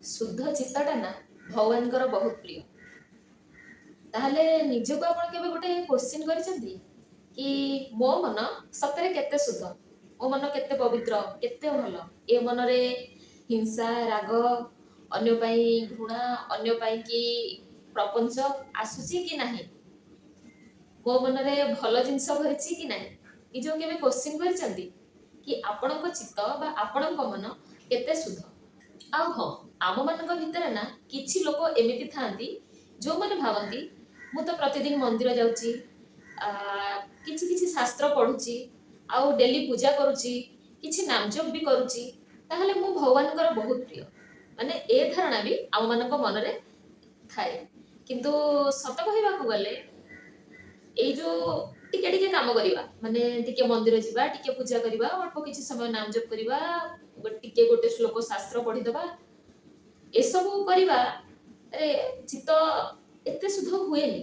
शुद्ध चित्तटा ना भगवानଙ୍କର ବହୁତ ପ୍ରିୟ। ତାହେଲେ ନିଜକୁ ଆପଣ କେବେ ଗୋଟେ କ୍ୱେଶ୍ଚିନ୍ କରିଛନ୍ତି କି ମୋ ମନ ସତରେ କେତେ ଶୁଦ୍ଧ, ମୋ ମନ କେତେ ପବିତ୍ର, କେତେ ଭଲ? ଏ ମନରେ ହିଂସା, ରାଗ, ଅନ୍ୟ ପାଇଁ ଘୃଣା, ଅନ୍ୟ ପାଇଁ କି ପ୍ରପଞ୍ଚ ଆସୁଛି କି ନାହିଁ? ମୋ ମନରେ ଭଲ ଜିନିଷ ଭରିଛି କି ନାହିଁ? ନିଜକୁ କେବେ କ୍ୱେଶ୍ଚିନ୍ କରିଛନ୍ତି କି ଆପଣଙ୍କ ଚିତ୍ତ ବା ଆପଣଙ୍କ ମନ କେତେ ଶୁଦ୍ଧ? ଆଉ ହଁ, ଆମମାନଙ୍କ ଭିତରେ ନା କିଛି ଲୋକ ଏମିତି ଥାଆନ୍ତି ଯେଉଁମାନେ ଭାବନ୍ତି ମୁଁ ତ ପ୍ରତିଦିନ ମନ୍ଦିର ଯାଉଛି, କିଛି କିଛି ଶାସ୍ତ୍ର ପଢୁଛି, ଆଉ ଡେଲି ପୂଜା କରୁଛି, କିଛି ନାମଜପ ବି କରୁଛି, ତାହେଲେ ମୁଁ ଭଗବାନଙ୍କର ବହୁତ ପ୍ରିୟ। ମାନେ ଏ ଧାରଣା ବି ଆମମାନଙ୍କ ମନରେ ଥାଏ। କିନ୍ତୁ ସତ କହିବାକୁ ଗଲେ ଏଇ ଯୋଉ ଟିକେ ଟିକେ କାମ କରିବା, ମାନେ ଟିକେ ମନ୍ଦିର ଯିବା, ଟିକେ ପୂଜା କରିବା, ଅଳ୍ପ କିଛି ସମୟ ନାମଜପ କରିବା, ଟିକେ ଗୋଟେ ଶ୍ଲୋକ ଶାସ୍ତ୍ର ପଢିଦବା, ଏସବୁ କରିବାରେ ଚିତ୍ତ ଏତେ ଶୁଦ୍ଧ ହୁଏନି।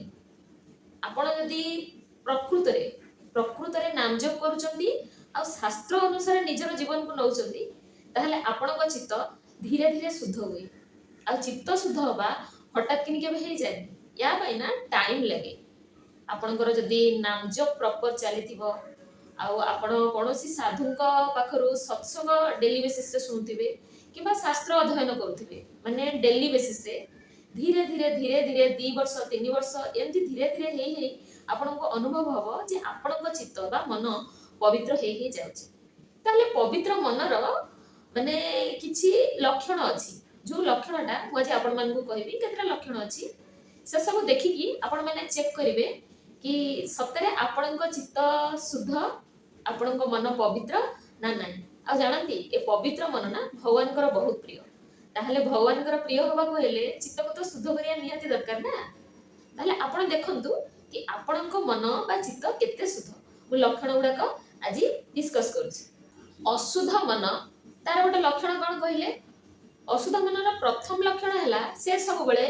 ଆପଣ ଯଦି ପ୍ରକୃତରେ ପ୍ରକୃତରେ ନାମଜପ କରୁଛନ୍ତି ଆଉ ଶାସ୍ତ୍ର ଅନୁସାରେ ନିଜର ଜୀବନକୁ ନଉଛନ୍ତି, ତାହେଲେ ଆପଣଙ୍କ ଚିତ୍ତ ଧୀରେ ଧୀରେ ଶୁଦ୍ଧ ହୁଏ। ଆଉ ଚିତ୍ତ ଶୁଦ୍ଧ ହବା ହଠାତ୍ କିନି କେବେ ହେଇଯାଏନି, ୟା ପାଇଁ ନା ଟାଇମ ଲାଗେ। ଆପଣଙ୍କର ଯଦି ନାମଜପ ପ୍ରପର ଚାଲିଥିବ, ଆଉ ଆପଣ କୌଣସି ସାଧୁଙ୍କ ପାଖରୁ ସତ୍ସଙ୍ଗ ଡେଲି ବେସିସରେ ଶୁଣୁଥିବେ କିମ୍ବା ଶାସ୍ତ୍ର ଅଧ୍ୟୟନ କରୁଥିବେ, ମାନେ ଡେଲି ବେସିସରେ ଧୀରେ ଧୀରେ ଧୀରେ ଧୀରେ 2 ବର୍ଷ 3 ବର୍ଷ ଏମିତି ଧୀରେ ଧୀରେ ହେଇ ହେଇ ଆପଣଙ୍କୁ ଅନୁଭବ ହବ ଯେ ଆପଣଙ୍କ ଚିତ୍ତ ବା ମନ ପବିତ୍ର ହେଇ ହେଇ ଯାଉଛି। ତାହେଲେ ପବିତ୍ର ମନର ମାନେ କିଛି ଲକ୍ଷଣ ଅଛି, ଯୋଉ ଲକ୍ଷଣଟା ମୁଁ ଆଜି ଆପଣମାନଙ୍କୁ କହିବି। କେତେଟା ଲକ୍ଷଣ ଅଛି, ସେସବୁ ଦେଖିକି ଆପଣମାନେ ଚେକ୍ କରିବେ କି ସତରେ ଆପଣଙ୍କ ଚିତ୍ତ ଶୁଦ୍ଧ, ଆପଣଙ୍କ ମନ ପବିତ୍ର ନା ନାହିଁ। ଆଉ ଜାଣନ୍ତି, ଏ ପବିତ୍ର ମନ ନା ଭଗବାନଙ୍କର ବହୁତ ପ୍ରିୟ। ତାହେଲେ ଭଗବାନଙ୍କର ପ୍ରିୟ ହବାକୁ ହେଲେ ଚିତ୍ତକୁ ତ ଶୁଦ୍ଧ କରିବା ନିହାତି ଦରକାର ନା। ତାହେଲେ ଆପଣ ଦେଖନ୍ତୁ କି ଆପଣଙ୍କ ମନ ବା ଚିତ୍ତ କେତେ ଶୁଦ୍ଧ। ମୁଁ ଲକ୍ଷଣ ଗୁଡାକ ଆଜି ଡିସ୍କସ୍ କରୁଛି। ଅଶୁଦ୍ଧ ମନ, ତାର ଗୋଟେ ଲକ୍ଷଣ କଣ କହିଲେ? ଅଶୁଦ୍ଧ ମନର ପ୍ରଥମ ଲକ୍ଷଣ ହେଲା ସେ ସବୁବେଳେ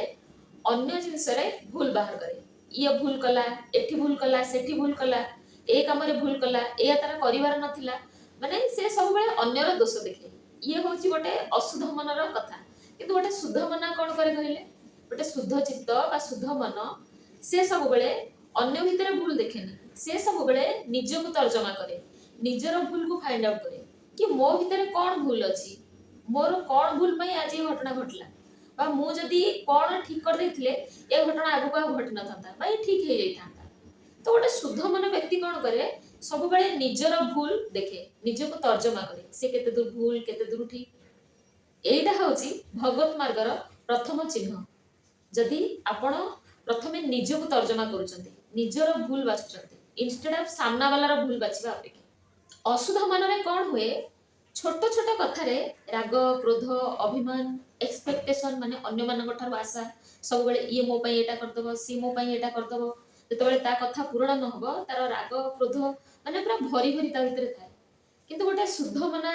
ଅନ୍ୟ ଜିନିଷରେ ଭୁଲ ବାହାର କରେ। ଇଏ ଭୁଲ କଲା, ଏଠି ଭୁଲ କଲା, ସେଠି ଭୁଲ କଲା, ଏ କାମରେ ଭୁଲ କଲା, ଏଇଆ ତାର କରିବାର ନଥିଲା, ମାନେ ସେ ସବୁବେଳେ ଅନ୍ୟର ଦୋଷ ଦେଖେ। ଇଏ ହଉଛି ଗୋଟେ ଅଶୁଦ୍ଧ ମନର କଥା। କିନ୍ତୁ ଗୋଟେ ଶୁଦ୍ଧ ମନ କଣ କରେ କହିଲେ? ଗୋଟେ ଶୁଦ୍ଧ ଚିତ୍ତ ବା ଶୁଦ୍ଧ ମନ ସେ ସବୁବେଳେ ଅନ୍ୟ ଭିତରେ ଭୁଲ ଦେଖେନି, ସେ ସବୁବେଳେ ନିଜକୁ ତର୍ଜମା କରେ, ନିଜର ଭୁଲକୁ ଫାଇଣ୍ଡ ଆଉଟ୍ କରେ କି ମୋ ଭିତରେ କଣ ଭୁଲ ଅଛି, ମୋର କଣ ଭୁଲ ପାଇଁ ଆଜି ଏ ଘଟଣା ଘଟିଲା, ବା ମୁଁ ଯଦି କଣ ଠିକ କରିଦେଇଥିଲେ ଏ ଘଟଣା ଆଗକୁ ଆଉ ଘଟି ନଥାନ୍ତା ବା ଏ ଠିକ ହେଇଯାଇଥାନ୍ତା। ତ ଗୋଟେ ଶୁଦ୍ଧ ମନ ବ୍ୟକ୍ତି କଣ କରେ? ସବୁବେଳେ ନିଜର ଭୁଲ ଦେଖେ, ନିଜକୁ ତର୍ଜମା କରେ, ସେ କେତେ ଦୂର ଭୁଲ, କେତେ ଦୂର ଠିକ। ଏଇଟା ହଉଛି ଭଗବତ ମାର୍ଗର ପ୍ରଥମ ଚିହ୍ନ। ଯଦି ଆପଣ ପ୍ରଥମେ ନିଜକୁ ତର୍ଜମା କରୁଛନ୍ତି, ନିଜର ଭୁଲ ବାଛୁଛନ୍ତି ଇନଷ୍ଟେଡ ଅଫ ସାମ୍ନା ବାଲାର ଭୁଲ ବାଛିବା ଅପେକ୍ଷା। ଅଶୁଦ୍ଧ ମନରେ କଣ ହୁଏ? ଛୋଟ ଛୋଟ କଥାରେ ରାଗ, କ୍ରୋଧ, ଅଭିମାନ, ଏକ୍ସପେକ୍ଟେସନ, ମାନେ ଅନ୍ୟମାନଙ୍କ ଠାରୁ ଆଶା, ସବୁବେଳେ ଇଏ ମୋ ପାଇଁ ଏଇଟା କରିଦବ, ସିଏ ମୋ ପାଇଁ ଏଇଟା କରିଦବ। ଯେତେବେଳେ ତା କଥା ପୂରଣ ନ ହବ, ତାର ରାଗ କ୍ରୋଧ ମାନେ ପୁରା ଭରି ଭରି ତା ଭିତରେ ଥାଏ। କିନ୍ତୁ ଗୋଟେ ଶୁଦ୍ଧ ମନା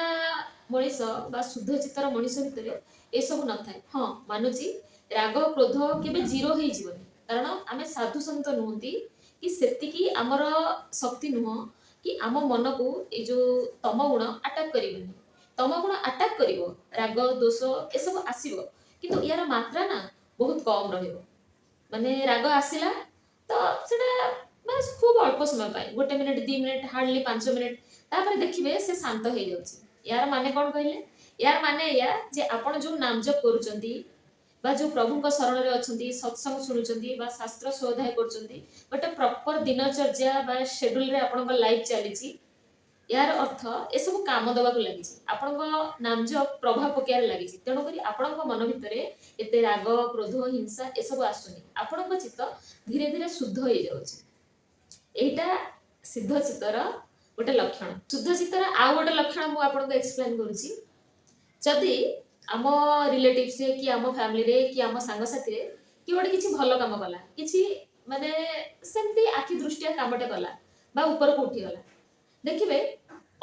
ମଣିଷ ବା ଶୁଦ୍ଧ ଚିତ୍ତର ମଣିଷ ଭିତରେ ଏସବୁ ନଥାଏ। ହଁ ମାନୁଛି, ରାଗ କ୍ରୋଧ କେବେ ଜିରୋ ହେଇଯିବନି, କାରଣ ଆମେ ସାଧୁ ସନ୍ତ ନୁହନ୍ତି କି ସେତିକି ଆମର ଶକ୍ତି ନୁହଁ କି ଆମ ମନକୁ ଏଇ ଯୋଉ ତମ ଗୁଣ ଆଟାକ୍ କରିବନି। ତମ ଗୁଣ ଆଟାକ୍ କରିବ, ରାଗ ଦୋଷ ଏସବୁ ଆସିବ, କିନ୍ତୁ ୟାର ମାତ୍ରା ନା ବହୁତ କମ ରହିବ। ମାନେ ରାଗ ଆସିଲା ତ ସେଟା ବାସ୍ ଖୁବ ଅଳ୍ପ ସମୟ ପାଇଁ, 1 ମିନିଟ 2 ମିନିଟ, ହାର୍ଡଲି 5 ମିନିଟ, ତାପରେ ଦେଖିବେ ସେ ଶାନ୍ତ ହେଇଯାଉଛି। ୟାର ମାନେ କଣ କହିଲେ? ୟାର ମାନେ ଏଇଆ ଯେ ଆପଣ ଯୋଉ ନାମଜପ କରୁଛନ୍ତି ବା ଯୋଉ ପ୍ରଭୁଙ୍କ ଶରଣରେ ଅଛନ୍ତି, ସତ୍ସଙ୍ଗ ଶୁଣୁଛନ୍ତି ବା ଶାସ୍ତ୍ର ସ୍ୱାଧ୍ୟାୟ କରୁଛନ୍ତି, ଗୋଟେ ପ୍ରପର ଦିନଚର୍ଯ୍ୟା ବା ସେଡ୍ୟୁଲରେ ଆପଣଙ୍କ ଲାଇଫ ଚାଲିଛି, ୟାର ଅର୍ଥ ଏସବୁ କାମ ଦେବାକୁ ଲାଗିଛି, ଆପଣଙ୍କ ନାମଜପ ପ୍ରଭାବ ପକେଇବାରେ ଲାଗିଛି। ତେଣୁକରି ଆପଣଙ୍କ ମନ ଭିତରେ ଏତେ ରାଗ କ୍ରୋଧ ହିଂସା ଏସବୁ ଆସୁନି, ଆପଣଙ୍କ ଚିତ୍ତ ଧୀରେ ଧୀରେ ଶୁଦ୍ଧ ହେଇଯାଉଛି। ଏଇଟା ସିଦ୍ଧ ଚିତ୍ତର ଗୋଟେ ଲକ୍ଷଣ। ଶୁଦ୍ଧ ଚିତ୍ତର ଆଉ ଗୋଟେ ଲକ୍ଷଣ ମୁଁ ଆପଣଙ୍କୁ ଏକ୍ସପ୍ଲେନ କରୁଛି। ଯଦି ଆମ ରିଲେଟିଭ୍ସରେ କି ଆମ ଫ୍ୟାମିଲିରେ କି ଆମ ସାଙ୍ଗସାଥିରେ କି ଗୋଟେ କିଛି ଭଲ କାମ କଲା, କିଛି ମାନେ ସେମିତି ଆଖି ଦୃଷ୍ଟିଆ କାମଟେ କଲା ବା ଉପରକୁ ଉଠିଗଲା, ଦେଖିବେ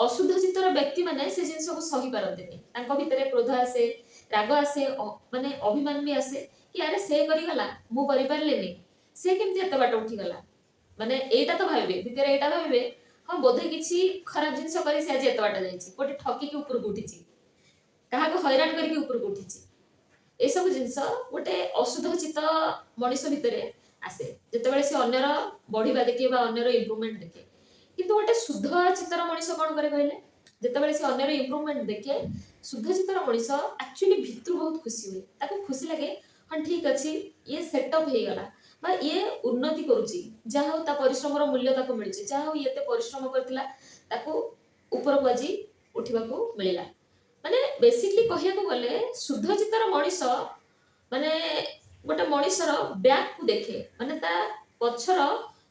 ଅଶୁଦ୍ଧ ଚିତ୍ତର ବ୍ୟକ୍ତି ମାନେ ସେ ଜିନିଷକୁ ସହି ପାରନ୍ତିନି। ତାଙ୍କ ଭିତରେ କ୍ରୋଧ ଆସେ, ରାଗ ଆସେ, ମାନେ ଅଭିମାନ ବି ଆସେ କି ଆରେ ସେ କରିଗଲା ମୁଁ କରିପାରିଲିନି, ସେ କେମିତି ଏତେ ବାଟ ଉଠିଗଲା। ମାନେ ଏଇଟା ତ ଭାବିବେ, ଭିତରେ ଏଇଟା ଭାବିବେ ହଁ ବୋଧେ କିଛି ଖରାପ ଜିନିଷ କରି ସେ ଆଜି ଏତେ ବାଟ ଯାଇଛି, ଗୋଟେ ଠକିକି ଉପରକୁ ଉଠିଛି, କାହାକୁ ହଇରାଣ କରିକି ଉପରକୁ ଉଠିଛି। जिनस गोटे अशुद्ध चित्त मनीष भितर आसे जितेबाला से अन्यर बढ़िया देखे अन्यर इम्प्रुवमेंट देखे किंतु गोटे शुद्ध चित्तर मनीष कौन करे कहले जितेबाला से अन्यर इम्प्रुवमेंट देखे शुद्ध चित्तर मनीष एक्चुअली भितर बहुत खुशी हुए ताको खुशी लगे हाँ ठीक अच्छे ये सेटअप हो गला बा ये उन्नति करुच्ची जहाँ ता परिश्रम मूल्य ताको मिलुची जहाँ हूँ ये परिश्रम करथिला ताको ऊपर को आज उठा मिलला माने बेसिकली कहया गले शुद्ध चित्तर मनीष माने गोटे मनीषर बैक को देखे माने ता पछर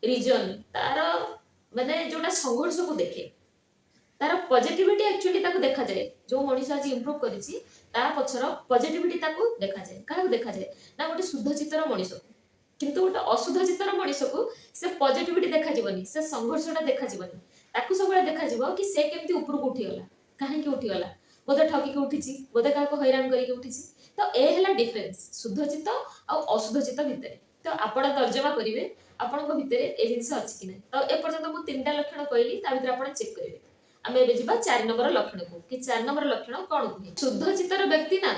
रीजन तार माने जोटा संघर्ष को देखे तार पॉजिटिविटी एक्चुअली ताको देखा जाए जो मनीष आज इंप्रूव करिछि ता पछर पॉजिटिविटी ताको देखा जाए काहा देखा जाए ना गोटे शुद्ध चित्तर मनीष को किंतु गोटे अशुद्ध चित्तर मनीष को से पॉजिटिविटी देखा जीवनी से संघर्षटा देखा जीवनी ताकू सब देखा जीव कि से केमती ऊपर को उठीगला कहीं उठीगला बोधे ठकिकी उठी बोधे क्या हैरान करके उठी तो ए है डिफरेन्स शुद्ध चित्त और अशुद्ध चित्त भितर तो आप तर्जमा करेंगे आपण भितर ए जिनस अच्छी कि ना तो एपर्यंत मुझे 3टा लक्षण कहली ता आप चेक करेंगे आम ए 4 नंबर लक्षण को कि 4 नंबर लक्षण कौन कहे शुद्ध चित्तर व्यक्ति ना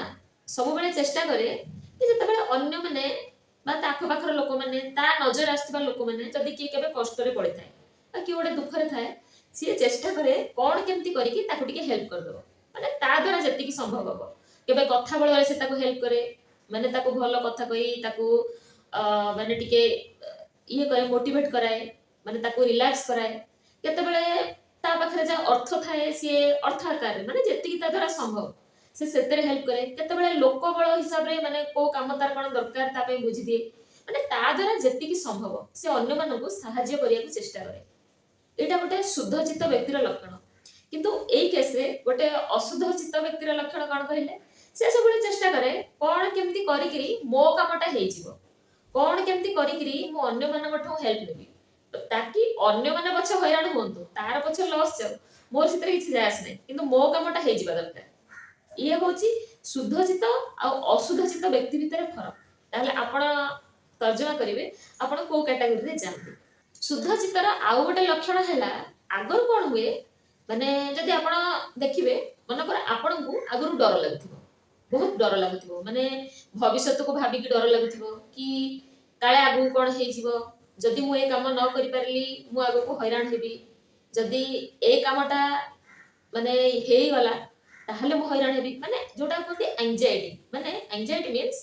सब बेले चेष्टा करे कि जिते अन्य मैंने आखपाखर लोक मैंने नजर आसुवा लोक मैंने जदि किए केबे कष्ट पड़े था कि गोटे दुखरे थाए सी चेष्टा करे कौन केमती करके हेल्प करदे माने ता द्वारा जति संभव हम केबे कथा बଳରେ से ताको हेल्प करे माने ताको भलो कथा कही ताको माने टिके ये करे मोटिवेट कराए माने ताको रिलैक्स कराए केते बेले ता पाखरे जा अर्थ थाए सी अर्थ आकार माने जति ता द्वारा संभव से सेतेरे हेल्प करे केते बेले लोक बळ हिसाब रे माने को काम तार कोन दरकार ता पे बुझी दिए माने ता द्वारा जति संभव से अन्य मानको सहाय्य करिया को चेष्टा करे एटा गोटे शुद्ध चित्त व्यक्तिर लक्षण किंतु एई केस रे गोटे अशुद्ध चित्त व्यक्तिर लक्षण कोन कहले से सब चेष्टा करे कौन केमती करिकरी मो कामटा हेइ जिवो कौन केमती करिकरी मो अन्य मानकठो हेल्प नेबी ताकि अन्य माने पछ हैरान होंतु तार पछ लॉस जाउ मोर सितरे किछि जायस नै किंतु मो कामटा हेइ जिबा दरकार ये होची शुद्ध चित्त आ अशुद्ध चित्त व्यक्ति भितर फरक ताले आपण तर्जमा करिवे आपण को कैटेगरी रे जानते शुद्ध चित्तर आउ गोटे लक्षण हैला आगर कोन हुए माने जदि आपण देखिबे मनकर आपण को आगरु डर लागथिबो बहुत डर लागुथिबो माने भविष्यत को भाबी कि डर लागुथिबो कि काले आगु कोन हेइ जिवो जदि मु ए काम न करि परली मु आगु को हैरान हेबी जदि ए कामटा माने हेइ गला ताहले मु हैरान हेबी माने जोटा कहते एंजाइटी मींस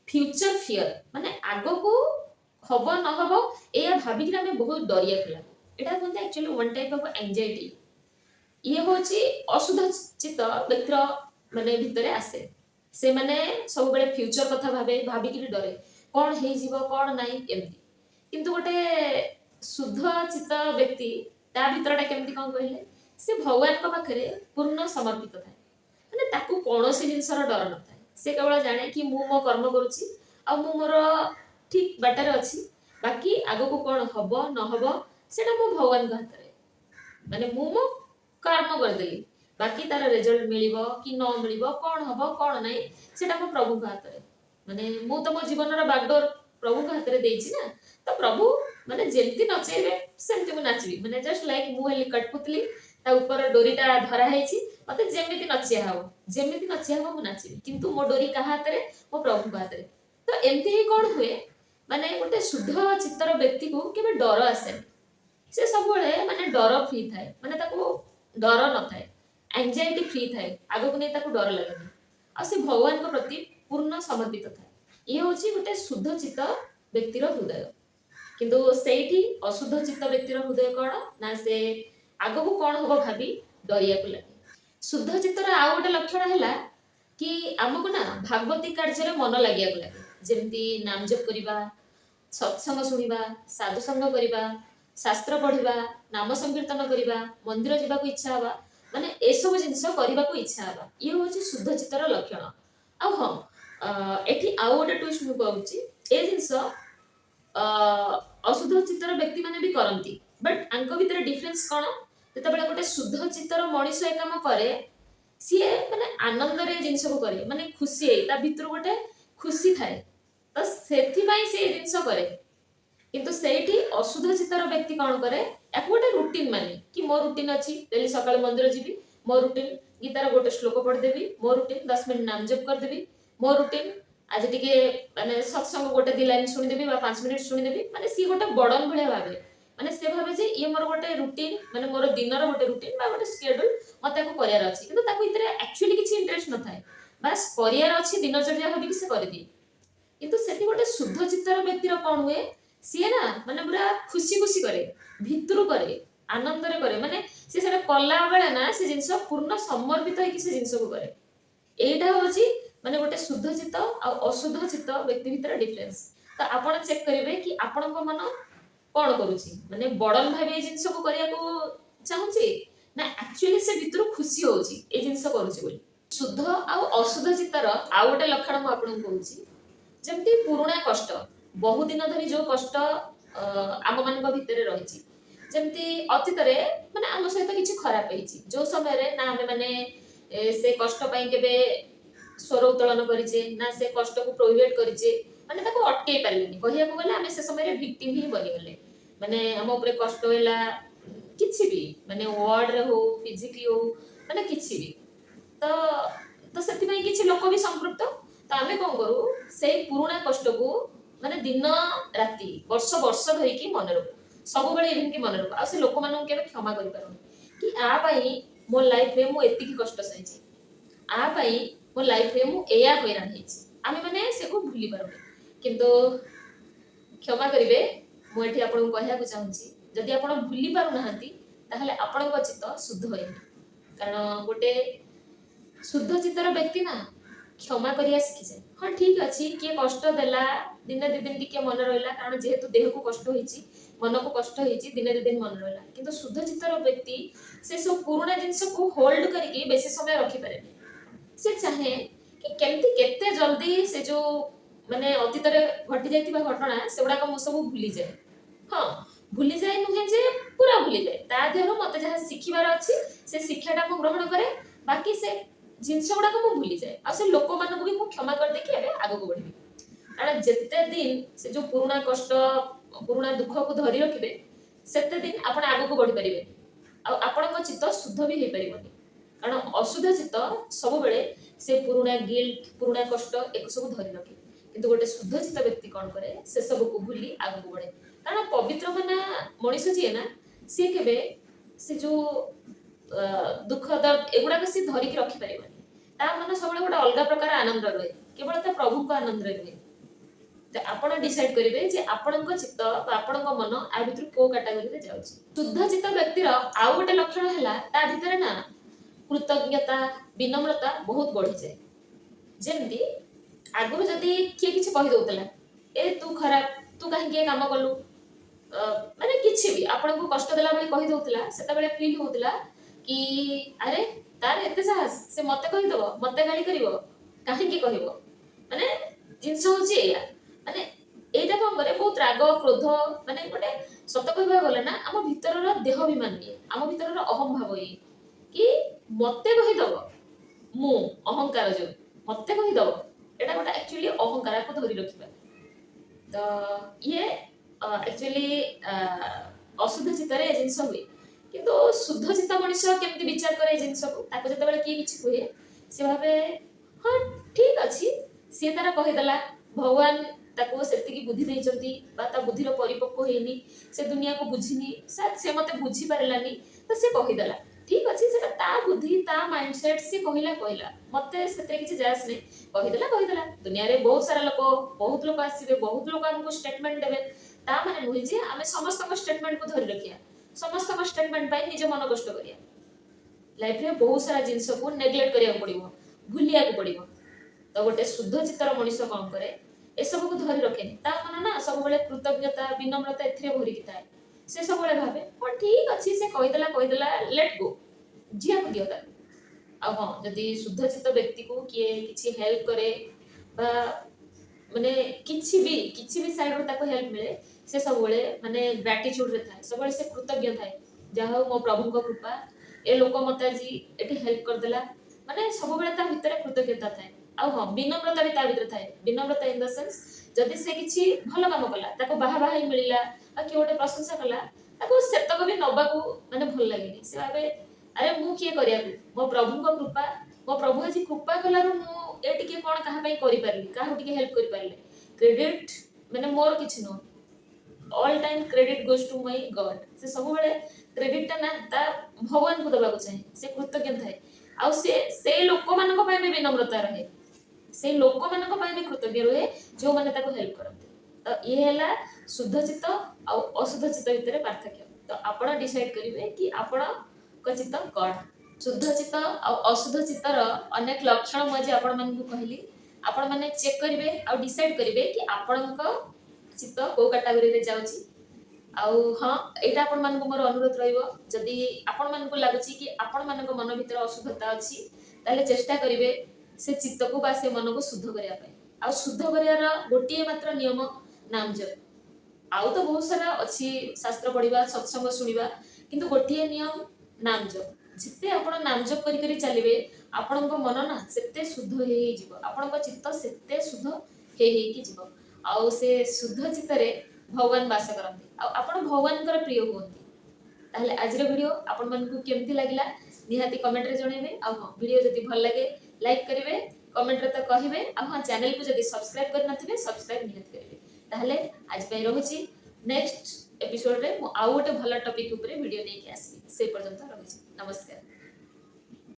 फ्यूचर फियर माने आगु को हबो न हबो ए भाबी कि हमें बहुत डरिया खला एटा कहते actually one type of anxiety ये होची अशुद्ध चित्त व्यक्तिर माने भितरे आसे से माने सब बेले फ्यूचर कथा भाबी कि डरे कौन हेइ जीवो कौन नाही एमती किंतु गोटे शुद्ध चित्त व्यक्ति ता भितरटा केमती कोन कहले से भगवान को पाखरे पूर्ण समर्पित थाए माने ताकू कोनोसी जिंसर डर न थाए से केवल जाने कि मु मो कर्म करूची आ मु मोर ठीक बाटर अछि बाकी आगो को कोन हबो न हबो सेटा मो भगवान को हाथ रे माने मु मो कर्म कर देली बाकी तार रिजल्ट मिलिबो कि न मिलिबो कोन हबो कोन नै सेटा मो प्रभु को हाथ रे माने मु तो मो जीवन रा बागडोर प्रभु को हाथ रे देछि ना तो प्रभु माने जेंती नचेबे सेंती मु नाचबी माने जस्ट लाइक मु हेली कटपुतली ता ऊपर डोरीटा धरा हेछि मते जेमिति नचिया हो मु नाचबी किंतु मो डोरी का हाथ रे मो प्रभु को हाथ रे तो एमती ही कोन हुए माने गोटे शुद्ध चित्तर व्यक्ति को केबे डर आसे से सब बेले माने डर फ्री थाए माने ताको डर न थाए एंजाइटी फ्री थाए आगो को नै ताको डर लागेनी आ से भगवान को प्रति पूर्ण समर्पित थाए ये होची गोटे शुद्ध चित्त व्यक्तिर हृदय किंतु सेठी अशुद्ध चित्त व्यक्तिर हृदय कोन ना से आगो को कोन होबो भाबी डरिया को लागे शुद्ध चित्तर आ गोटे लक्षण हैला कि हमको ना भागवती कार्य रे मन लागिया को लागे जेमती नाम जप करिबा सत्संग सुनिबा साधु संग करिबा शास्त्र पढ़िबा नाम संकीर्तन करिबा मंदिर जिबा को इच्छा हबा माने ए सब जिंस करिबा को इच्छा हबा ये होची शुद्ध चित्तर लक्षण आ हम एठी आ गोटे ट्विस्ट मु कहूची ए जिंस अशुद्ध चित्तर व्यक्ति माने भी करंती बट आंको भीतर डिफरेंस कोन जते बेले गोटे शुद्ध चित्तर मनीष ए काम करे सी माने आनंद रे जिंस को करे माने खुशी है ता भीतर गोटे खुशी थाए तो सेथि पई से जिंस करे किंतु सेठी अशुद्ध चित्तर व्यक्ति कोन करे एक गोटे रूटीन माने कि मो रूटीन अछि डेली सकाळ मंदिर जीवी मो रूटीन गीतार गोटे श्लोक पढ़ देबी मो रूटीन 10 मिनिट नाम जप कर देबी मो रूटीन आज टिके माने सत्संग गोटे दी लाइन शुणिदेवी 5 मिनिट शुणिदेवी माने सी गोटे बड़न भाया भावे माने से भावे जे ये मोर गोटे रुटीन माने मोर दिनर गोटे रुटीन बा गोटे शेड्यूल मते को करियर अछि किंतु ताको इतरे एक्चुअली किछि इंटरेस्ट न थाए बस करियर अछि दिनचर्या भाबी कि से कर दी किंतु सेठी गोटे शुद्ध चित्तर व्यक्तिर कोन हुए सी ना माने पूरा खुशी खुशी करे भितरु करे आनंद रे करे माने से सेटा कला बेले ना से जिंस पूर्ण समर्पित है कि से जिंस को करे एटा होची माने गोटे शुद्ध चित्त आ अशुद्ध चित्त व्यक्ति भितर डिफरेंस तो आपण चेक करिवे कि आपण को मन कोन करूची माने बडन भाबे ए जिंस को करिया को चाहूची ना एक्चुअली से भितर खुशी होची ए जिंस करूची बोली शुद्ध आ अशुद्ध चित्तर आ गोटे लक्षण म आपण कहूची जेमती पुराणा कष्ट बहु दिन धरी जो कष्ट आम मान भितर रही जेमती अतीत माने आम सहित किसी खराब होती जो समय ना आम मैंने से कष्ट के स्वर उत्तोलन करें ना से कष्ट को प्रोहिबिट करें माने ताको अटकई पारे कहया गले आम से समय विक्टिम ही बनीगले माने आम उपरे कष्ट होला किछि भी माने वर्ड रे हो फिजिकली हो माने किछि भी तो तो सेति पई किछि लोक भी संपृक्त तो आम कौन करूँ से पुराणा कष्ट को माने दिन राति वर्ष वर्ष धरिकी मन रखू सब बेले इवन की मन रखू आ से लोक मानन केबे क्षमा करि पारुनी कि आ पई मो लाइफ रे मो एतिकी कष्ट सहिची आ पई मो लाइफ रे मो एया हैरान हेची आमे माने से को भूली पारुनी किंतु क्षमा करिवे मो एठी आपन कहया को चाहूची जदि आपन भूली पारु नाहंती ताहले आपन को चित्त शुद्ध होइनी कारण गोटे शुद्ध चित्तर व्यक्ति ना क्षमा करिया शिखी जाए हाँ ठीक अच्छी किए कष्ट देला दिने दि दिन टिके मन रहा कारण जेहेतु देह को कष्ट होइची मन को कष्ट होइची दिने दि दिन मन रहा किंतु शुद्ध चित्तर व्यक्ति से सब पुराना जिनस को होल्ड करके बेसी समय रखी पारे से चाहे कि केमती केते जल्दी से जो माने अतीत रे घटी जाइतिबा घटना सेगुडा को मु सब भूली जाए हाँ भूली जाए नुहे जे पूरा भूली जाए ता देहरो मते जहा सिखिबार अछि से शिक्षाटा मु ग्रहण करे बाकी से जिनस गुड़ा को भूली जाए आ से लोक मान को भी मु क्षमा कर देखि एबे आगो को बढ़ी कारण जेते दिन से जो पुराना कष्ट पुराना दुख को धरी रखिबे सेते दिन आपण आगो को बढ़ी परिबे आ आपण को चित्त शुद्ध भी हे परिबनी कारण अशुद्ध चित्त सब बेले से पुराना गिल्ट पुराना कष्ट एक सब धरी रखे किंतु गोटे शुद्ध चित्त व्यक्ति कोन करे से सब को भूली आगो को बढ़े कारण पवित्र माना मनुष्य जी ना से केबे से जो दुख दर्द एगुड़ा को सी धरिकी रखी पारिबनी ता मन सब गोटे अलग प्रकार आनंद रहे केवल ता प्रभु को आनंद रहे तो आपण डिसाइड करिवे जे आपणक चित्त बा आपणक मन आ भितर को कैटेगरी रे जाउची शुद्ध चित्त व्यक्तिर आ गोटे लक्षण हैला ता भितर ना कृतज्ञता विनम्रता बहुत बढ़ी जाए जेमती आगु जदी किए किछि कहि दउतला ए तू खराब तू काहे के काम कलु माने किछि भी आपन को कष्ट देला बेले कहि दउतला सेता बेले फील होतला कि अरे तार एते साहस से मते कहि दबो मते गाली करिवो काहे की कहिवो माने जिंस होची एया माने एटा कोन करे बहुत राग क्रोध माने गोटे सत कहबा गले ना हम भीतरर देह अभिमान नहीं हम भीतरर अहम भाव ये कि मते कहि दबो मु अहंकार जो मते कहि दबो एटा गोटे एक्चुअली अहंकार को धरि रखिबा तो ये एक्चुअली अशुद्ध चित्तरे जिंस हुए किंतु शुद्ध चित्त मनुष्य केमती विचार करे जिंस को ताको जते बेले की किछि कहे से भाबे हां ठीक अछि से तारा कहि दला भगवान ताको सेति की बुद्धि देइचंती बा ता बुद्धिर परिपक्व हेनी से दुनिया को बुझिनी शायद से मते बुझी पारलानी तो से कहि दला ठीक अछि सेटा ता बुद्धि ता माइंडसेट से कहिला मते सेते किछि जास नै कहि दला दुनिया रे बहुत लोक आसीबे बहुत लोक हमको स्टेटमेंट देबे ता माने नुहि जे आमे समस्त को स्टेटमेंट को धरि रखिया समस्त को स्टेटमेंट पाई निज मन कष्ट करिया लाइफ रे बहुत सारा जिंस को नेग्लेक्ट करिया पड़िबो भूलिया को पड़िबो तो गोटे शुद्ध चित्तर मनुष्य कोन करे ए सब को धरि रखेनी ता मन ना सब बेले कृतज्ञता विनम्रता एथिरे भरि की थाए से सब बेले भाबे हां ठीक अछि से कहि देला लेट गो जिया को दियो ता आ हां जदी शुद्ध चित्त व्यक्ति को किए किछि हेल्प करे बा माने किछि भी साइड रो ताको हेल्प मिले से सब बेले माने ग्रेटिट्यूड रे थाए सब बेले से कृतज्ञ थाए जहा मो प्रभु को कृपा ए लोक मते जी एठी हेल्प कर देला माने सब बेले ता भीतर कृतज्ञता थाए आ हां विनम्रता भी ता भीतर थाए विनम्रता इन द सेंस जदी से किछि भलो काम कला ताको बाहा ही मिलिला आ कि ओटे प्रशंसा कला ताको सेतक भी नबा को माने भल लागेनी से भाबे अरे मु किए करिया मो प्रभु को कृपा मो प्रभु जी कृपा कलारु मु ए टिके कोन कहा पई करि परली काहू टिके हेल्प करि परले क्रेडिट माने मोर किछ नो all time credit goes to my God से सब बेले क्रेडिट ता ना ता भगवान को दबाको चाहे से कृतज्ञ थाए आ से लोक मान को भी विनम्रता रहे से लोक मान को भी कृतज्ञ रहे जो माने ताको हेल्प करते तो ये हैला शुद्ध चित्त आ अशुद्ध चित्त भितर पार्थक्य तो आपण डिसाइड करिवे कि आपण को चित्त कोन शुद्ध चित्त आ अशुद्ध चित्तर अनेक लक्षण म जे आपण मन को कहली आपण माने चेक करिवे आ डिसाइड करिवे कि आपण को चित्त को कैटेगरी रे जाउची आउ हाँ एटा आपण मान को मोर अनुरोध रहिबो जदी आपण मान को लागुची कि आपण मान को मन भीतर अशुद्धता अछि ताले चेष्टा करिवे से चित्त को बा से मन को शुद्ध करिया पय आ शुद्ध करियार गोटिए मात्र नियम नाम जप आउ तो बहुत सारा अछि शास्त्र पढिबा सत्संग सुनिबा किंतु गोटिए नियम नाम जप जिते आपण नाम जप करि करि चलिबे आपण को मन ना सेते शुद्ध हे जिवो आपण को चित्त सेते शुद्ध हे कि जिवो आउ से शुद्ध चित्तरे भगवान वास करते आपण भगवान कर प्रिय होती ताहले आज रो वीडियो आपण मन को केमती लागिला निहाती कमेंट रे जणेबे आ हां वीडियो जदी भल लागे लाइक करिवे कमेंट रे तो कहिबे आ हां चैनल को जदी सब्सक्राइब कर नथिबे सब्सक्राइब निहाती करिवे ताहले आज पे रहूची नेक्स्ट एपिसोड रे मु आ गोटे भल टॉपिक ऊपर वीडियो नै के आसी से पर्यंत रहूची नमस्कार।